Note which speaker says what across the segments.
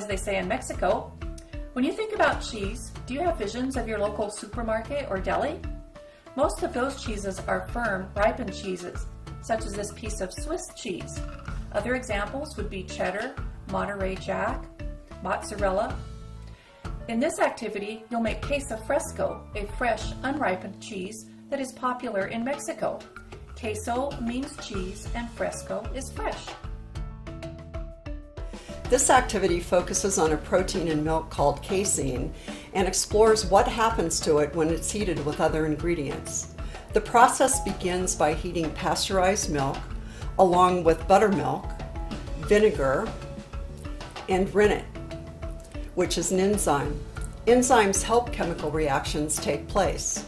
Speaker 1: they say in Mexico. When you think about cheese, do you have visions of your local supermarket or deli? Most of those cheeses are firm, ripened cheeses, such as this piece of Swiss cheese. Other examples would be cheddar, Monterey Jack, mozzarella. In this activity, you'll make Queso Fresco, a fresh, unripened cheese that is popular in Mexico. Queso means cheese and fresco is fresh.
Speaker 2: This activity focuses on a protein in milk called casein and explores what happens to it when it's heated with other ingredients. The process begins by heating pasteurized milk along with buttermilk, vinegar, and rennet, which is an enzyme. Enzymes help chemical reactions take place.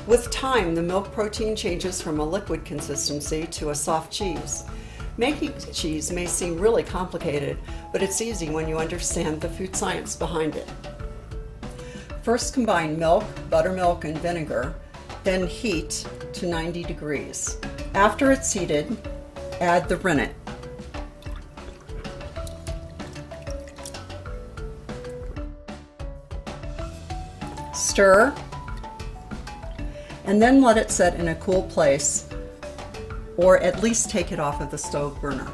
Speaker 2: With time, the milk protein changes from a liquid consistency to a soft cheese. Making cheese may seem really complicated, but it's easy when you understand the food science behind it. First combine milk, buttermilk, and vinegar, then heat to 90 degrees. After it's heated, add the rennet. Stir, and then let it set in a cool place, or at least take it off of the stove burner.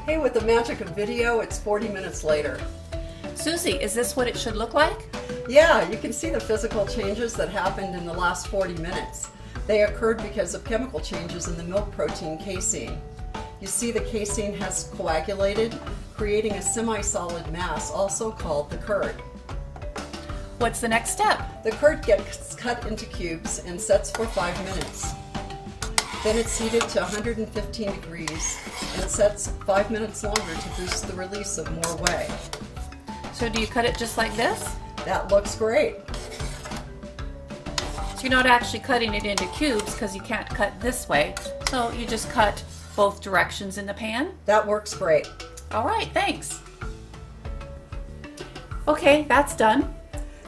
Speaker 2: Hey, with the magic of video, it's 40 minutes later.
Speaker 1: Susie, is this what it should look like?
Speaker 2: Yeah, you can see the physical changes that happened in the last 40 minutes. They occurred because of chemical changes in the milk protein casein. You see the casein has coagulated, creating a semi-solid mass, also called the curd.
Speaker 1: What's the next step?
Speaker 2: The curd gets cut into cubes and sets for 5 minutes. Then it's heated to 115 degrees and sets 5 minutes longer to boost the release of more whey.
Speaker 1: So do you cut it just like this?
Speaker 2: That looks great.
Speaker 1: So you're not actually cutting it into cubes because you can't cut this way. So you just cut both directions in the pan?
Speaker 2: That works great.
Speaker 1: All right, thanks. Okay, that's done.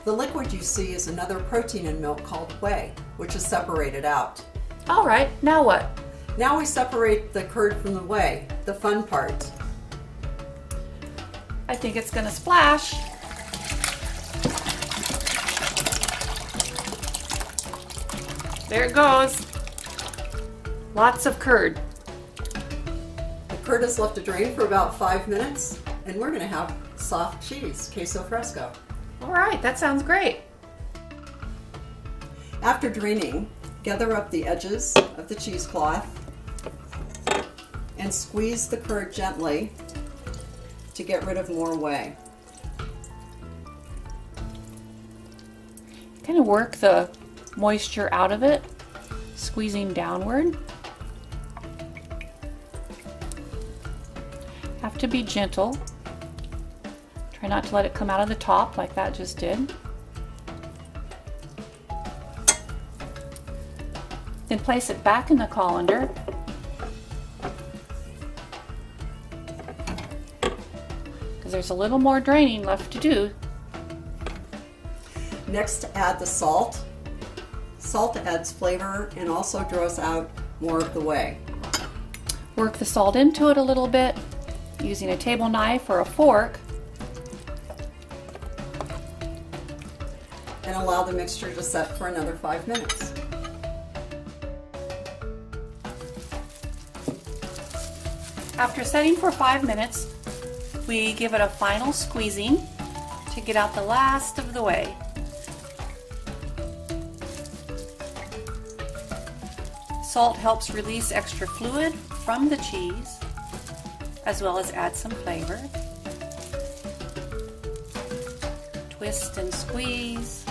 Speaker 2: The liquid you see is another protein in milk called whey, which is separated out.
Speaker 1: All right, now what?
Speaker 2: Now we separate the curd from the whey, the fun part.
Speaker 1: I think it's gonna splash. There it goes. Lots of curd.
Speaker 2: The curd is left to drain for about 5 minutes, and we're gonna have soft cheese, Queso Fresco.
Speaker 1: All right, that sounds great.
Speaker 2: After draining, gather up the edges of the cheesecloth and squeeze the curd gently to get rid of more whey.
Speaker 1: Kind of work the moisture out of it, squeezing downward. Have to be gentle. Try not to let it come out of the top like that just did. Then place it back in the colander. Because there's a little more draining left to do.
Speaker 2: Next, add the salt. Salt adds flavor and also draws out more of the whey.
Speaker 1: Work the salt into it a little bit using a table knife or a fork.
Speaker 2: And allow the mixture to set for another 5 minutes.
Speaker 1: After setting for 5 minutes, we give it a final squeezing to get out the last of the whey. Salt helps release extra fluid from the cheese, as well as add some flavor. Twist and squeeze.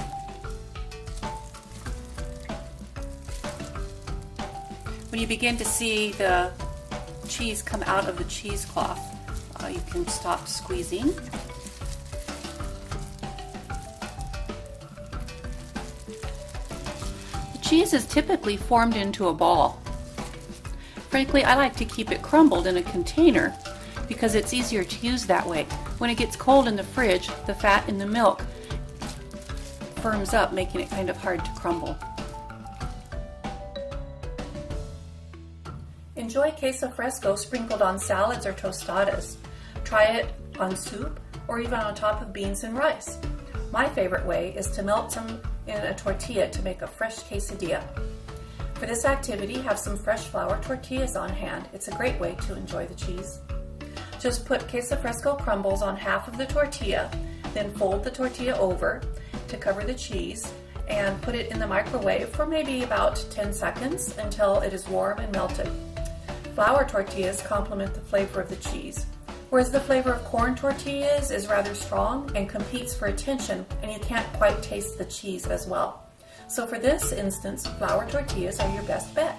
Speaker 1: When you begin to see the cheese come out of the cheesecloth, you can stop squeezing. The cheese is typically formed into a ball. Frankly, I like to keep it crumbled in a container because it's easier to use that way. When it gets cold in the fridge, the fat in the milk firms up, making it kind of hard to crumble. Enjoy queso fresco sprinkled on salads or tostadas. Try it on soup, or even on top of beans and rice. My favorite way is to melt some in a tortilla to make a fresh quesadilla. For this activity, have some fresh flour tortillas on hand. It's a great way to enjoy the cheese. Just put Queso Fresco crumbles on half of the tortilla, then fold the tortilla over to cover the cheese and put it in the microwave for maybe about 10 seconds until it is warm and melted. Flour tortillas complement the flavor of the cheese, whereas the flavor of corn tortillas is rather strong and competes for attention, and you can't quite taste the cheese as well. So for this instance, flour tortillas are your best bet.